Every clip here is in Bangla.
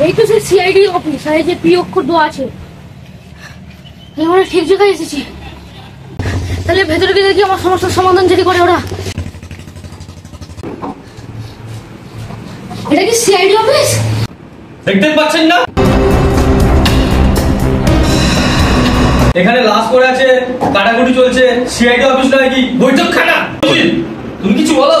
এই তো সে সিআইডি অফিস, আর এই যে পি অক্ষর দোয়া আছে, আমরা ঠিক জায়গায় এসেছি। তাহলে ভেতরে গিয়ে দেখি আমার সমস্যার সমাধান যদি করে ওরা। এটা কি সিআইডি অফিস? দেখতে পাচ্ছেন না এখানে লাশ পড়ে আছে, কাটাকুটি চলছে, সিআইডি অফিস নয় কি বৈঠকখানা? তুমি কিছু বলো।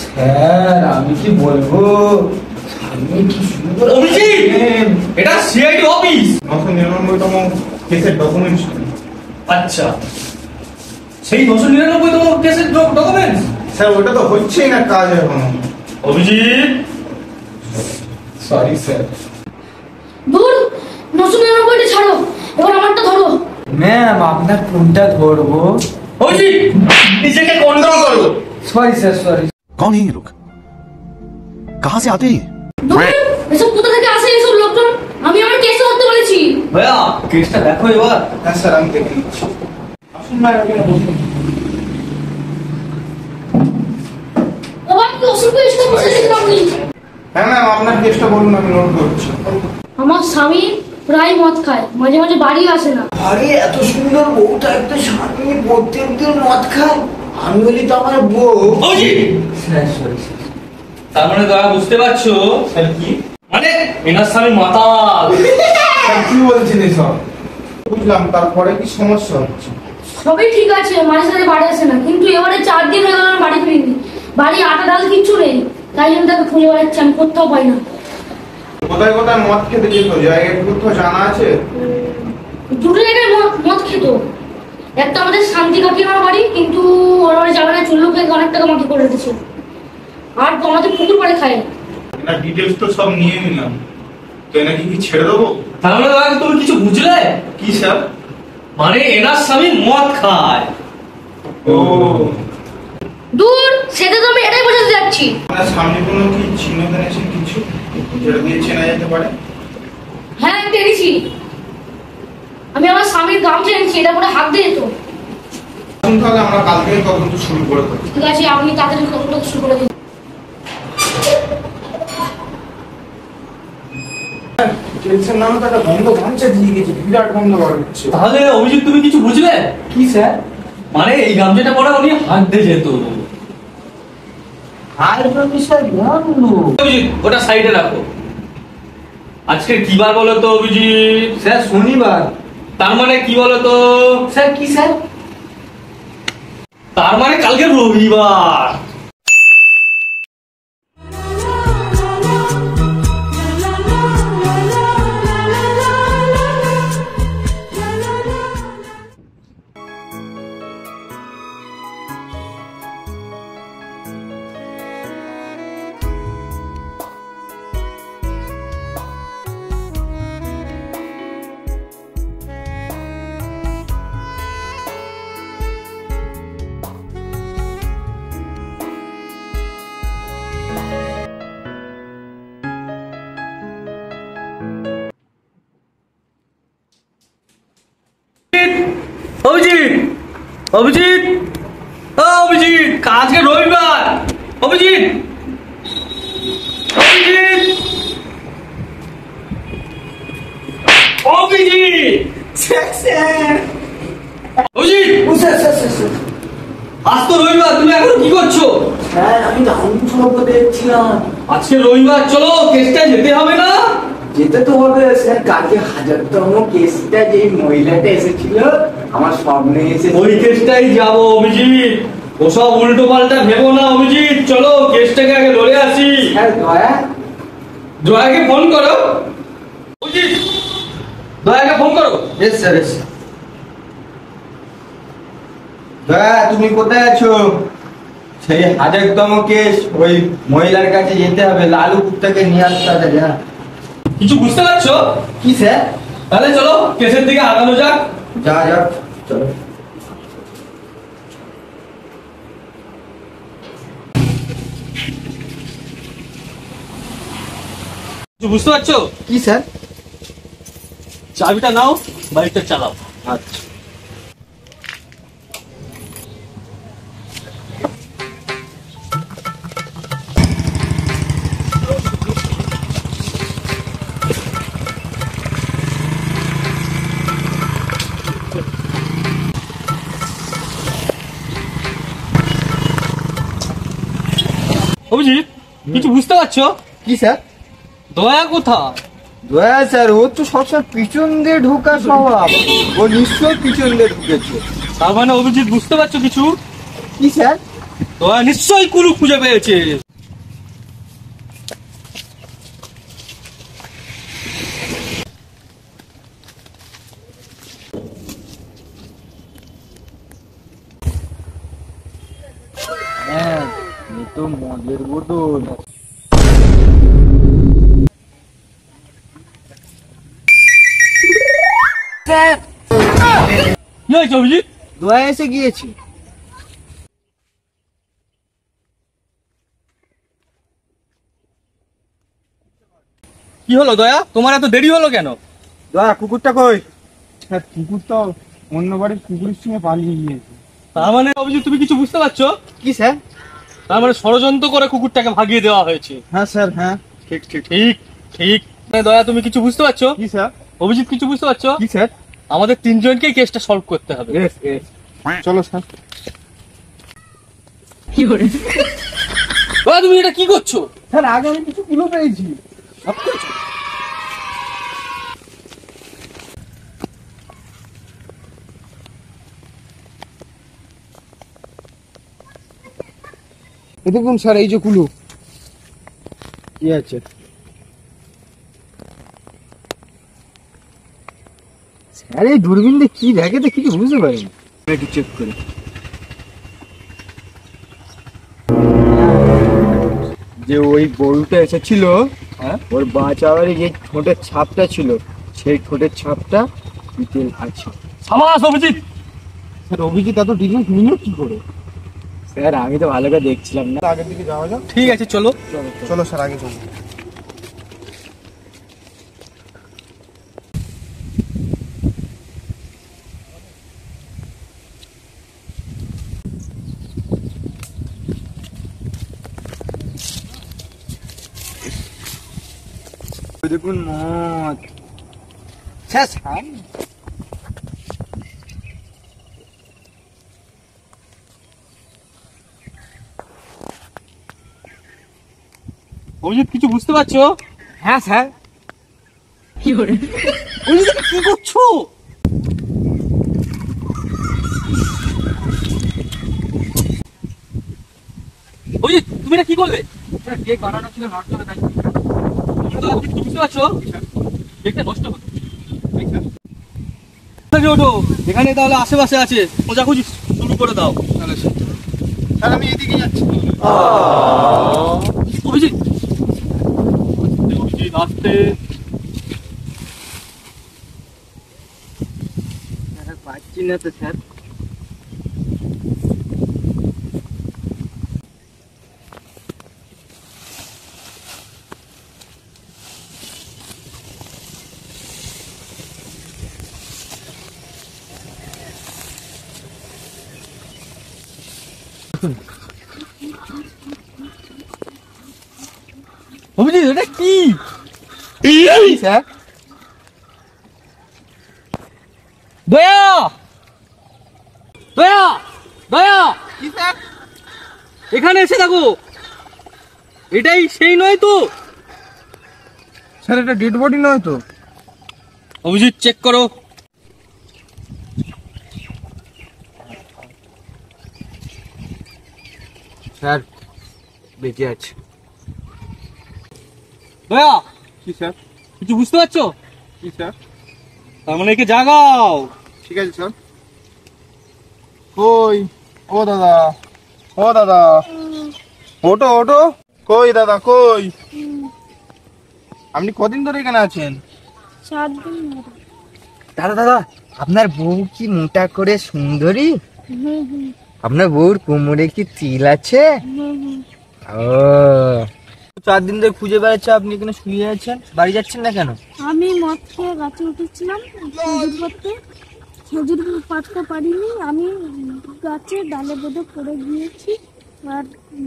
স্যার আমি কি বলবো, এটা সিআইডি অফিস। 999তম কেসের ডকুমেন্টস। আচ্ছা, সেই 999তম কেসের ডকুমেন্টস? স্যার ওটা তো হচ্ছেই না কাজ এখনো। Abhijit, sorry sir. দূর, 999টা ছাড়ো, এবার আমারটা ধরো। ম্যাম আপনার কোনটা ধরবো? অভিজিৎ নিজেকে কন্ট্রোল করো। Sorry sir, sorry. कौन है ये लोग? कहां से आते हैं? এসব কোথা থেকে আসে এসব লোকজন? আমি আমার কেস করতে বলেছি। ভাইয়া কেসটা দেখো এবার। হ্যাঁ স্যার আমি দেখে নিচ্ছি। আসুন না, এখানে বসুন। বাবা কি অসুখ হয়েছে বুঝেছিলাম আপনি? হ্যাঁ ম্যাম আপনার কেসটা বলুন, আমি নোট করছি। আমার স্বামী প্রায় মদ খায়, মাঝে মাঝে বাড়ি আসে না। আরে এত সুন্দর বউটা একটা স্বামী প্রত্যেকদিন মদ খায়, আমি বলি তো আমার বউ। Abhijit, sir sorry. তার মানে দয়া বুঝতে পারছো স্যার কি? মানে এনার স্বামী মাতাল। স্যার কি বলছেন এসব? বুঝলাম, তারপরে কি সমস্যা হচ্ছে? সবই ঠিক আছে, মাঝে সাথে বাড়ি আসে না, কিন্তু এবারে 4 দিন হয়ে গেল আমার বাড়ি ফিরিনি। বাড়ি আটা ডাল কিচ্ছু নেই, তাই জন্য তাকে খুঁজে বেড়াচ্ছি, আমি কোথাও পাই না। কোথায় কোথায় মদ খেতে যেত, জায়গাগুলো তো জানা আছে? দুটো জায়গায় মদ খেত। একটা আমাদের শান্তি কাকিমার বাড়ি, কিন্তু ওর বাড়ি যাবে না, চুল্লুকে অনেক টাকা মাটি করে রেখেছে। আর আমাদের পুকুর পাড়ে খায়। এনার ডিটেলস তো সব নিয়ে নিলাম, তো এনাকে কি ছেড়ে দেবো? তার মানে দয়া তুমি কিছু বুঝলে? কি স্যার? মানে এনার স্বামী মদ খায়। ও, দূর, সেটা তো আমি এটাই বোঝাতে যাচ্ছি। আপনার সামনে কোনো কি চিহ্ন এনেছেন কিছু যেটা দিয়ে চেনা যেতে পারে? হ্যাঁ আমি পেরেছি, আমি আমার স্বামীর গামছা এনেছি, এটা করে হাত দিয়ে যেত। আসুন তাহলে আমরা কাল থেকে তদন্ত শুরু করে দেবো। ঠিক আছে, আপনি তাড়াতাড়ি তদন্ত শুরু করে দিন। টেনশন নামে তো একটা বন্ধ গামছা দিয়ে গেছে, বিরাট বন্ধ বার হচ্ছে। তাহলে অভিজিৎ তুমি কিছু বুঝলে? কি স্যার? মানে এই গামছাটা পরে উনি হাত দিয়ে যেত। আর বিষয় বন্ধু। অভিজিৎ ওটা সাইডে রাখো। আজকে কি বার বলো তো অভিজিৎ? স্যার শনিবার। তার মানে কি বলো তো? স্যার কি স্যার? তার মানে কালকে রবিবার। অভিজিৎ, অভিজিৎ, অভিজিৎ, আজকে রবিবার। অভিজিৎ, অভিজিৎ, অভিজিৎ, অভিজিৎ, আজ তো রবিবার, তুমি এখন কি করছো? স্যার আমি রাউন্ড সর্ব দেখছিলাম। আজকে রবিবার, চলো কেসটা যেতে হবে না? যেতে তো হবে স্যার, কালকে 1000তম কেসটা যে মহিলাটা এসেছিল আমার স্বপ্নে এসে, ওই কেসটাই যাবো অভিজিৎ। ওসব উল্টো পাল্টা ভেবো না অভিজিৎ, চলো কেসটাকে আগে ধরে আসি। স্যার দয়া। দয়াকে ফোন করো। অভিজিৎ, দয়াকে ফোন করো। S sir, S. দয়া তুমি কোথায় আছো? সেই হাজারতম কেস ওই মহিলার কাছে যেতে হবে, লালু কুত্তাকে নিয়ে আসতে হবে। হ্যাঁ কিছু বুঝতে পারছো? কি স্যার? তাহলে চলো কেসের দিকে আগানো যাক। যা যা চলো। কিছু বুঝতে পারছো? কি স্যার? চাবিটা নাও, বাইকটা চালাও। আচ্ছা। অভিজিৎ, কিছু বুঝতে পারছো? কি স্যার? দয়া কোথা? দয়া স্যার, ও তো সবসময় পিছন দিয়ে ঢোকা স্বভাব, ও নিশ্চয় পিছন দিয়ে ঢুকেছে। তার মানে অভিজিৎ বুঝতে পারছো কিছু? কি স্যার? দয়া নিশ্চয়ই কুলু খুঁজে পেয়েছে। হ্যাঁ, এ তো মদের বোতল। স্যার, কি হয়েছে অভিজিৎ? দয়া এসে গিয়েছে। কি হলো দয়া, তোমার এত দেরি হলো কেন? দয়া কুকুরটা কই? স্যার কুকুর তো অন্য বাড়ির কুকুরের সঙ্গে পালিয়ে গিয়েছে। তার মানে অভিজিৎ তুমি কিছু বুঝতে পারছো? কি স্যার? তার মানে ষড়যন্ত্র করে কুকুরটাকে ভাগিয়ে দেওয়া হয়েছে। হ্যাঁ স্যার, হ্যাঁ। ঠিক ঠিক ঠিক ঠিক। দয়া তুমি কিছু বুঝতে পারছো? কি স্যার? অভিজিৎ কিছু বুঝতে পারছো? কি স্যার? আমাদের তিনজনকেই কেসটা সলভ করতে হবে। এস এস, চলো স্যার। দয়া তুমি এটা কি করছো? স্যার আগে আমি কিছু কিলো পেয়েছি। এ দেখুন স্যার, এই যে কুলু। কি আছে? স্যার এই দূরবীন দিয়ে কি দেখে তো কিছু বুঝতে পারিনি। একটু চেক করি। যে ওই গরুটা এসেছিল, হ্যাঁ? ওর বাঁচাবারে যে ঠোঁটের ছাপটা ছিল, সেই ঠোঁটের ছাপটা ডিটেল আছে। সাবাস অভিজিৎ। স্যার অভিজিৎ এত ডিটেলস নিল কি করে? স্যার আমি তো ভালো করে দেখছিলাম না। আগের দিকে যাওয়া যাক। ঠিক আছে চলো। চলো স্যার, আগে চলো। দেখুন মদ। স্যার স্যার অভিজিৎ কিছু বুঝতে পারছো? হ্যাঁ স্যার। অভিজিৎ কি করছো? অভিজিৎ তুমি এটা কি করলে? কেক বানানো ছিল, নট করে তাই। তুমি কিছু বুঝতে পারছো? কেকটা নষ্ট হলো। ওঠো, এখানে তাহলে আশেপাশে আছে, খোঁজাখুঁজি শুরু করে দাও। স্যার আমি এদিকে যাচ্ছি। অভিজিৎ অভিজিৎ আসতে। পাচ্ছি না তো স্যার। অভিজিৎ এটা কি? স্যার দয়া, দয়া, দয়া, কি স্যার? এখানে এসে দেখো, এটাই সেই নয় তো? স্যার এটা ডেড বডি নয় তো? অভিজিৎ চেক করো। স্যার বেঁচে আছে। দয়া কি স্যার? কিছু বুঝতে পারছো? কি স্যার? তার মানে একে জাগাও। ঠিক আছে স্যার। কই ও দাদা, ও দাদা, ওটো ওটো। কই দাদা কই? আপনি কদিন ধরে এখানে আছেন? 7 দিন ধরে। দাদা দাদা, আপনার বউ কি মোটা করে সুন্দরী? আপনার বউর কোমরে কি তিল আছে? ও, 4 দিন ধরে খুঁজে বেড়াচ্ছে, আপনি এখানে শুয়ে আছেন, বাড়ি যাচ্ছেন না কেন? আমি মদ খেয়ে গাছে উঠেছিলাম খেজুর করতে, খেজুর পাড়তে পারিনি, আমি গাছে ডালে বেঁধে পড়ে গিয়েছি, আর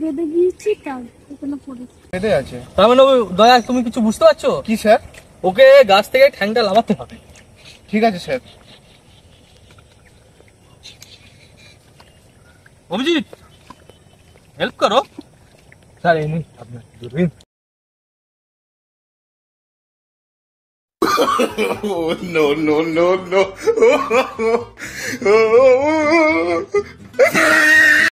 বেঁধে গিয়েছি তাই এখানে পড়েছি। বেঁধে আছে? তার মানে দয়া তুমি কিছু বুঝতে পারছো? কি স্যার? ওকে গাছ থেকে ঠ্যাংটা লাগাতে হবে। ঠিক আছে স্যার। অভিজিৎ, হেল্প করো। স্যার এই নিন আপনার দূরবীন। No, no, no, no.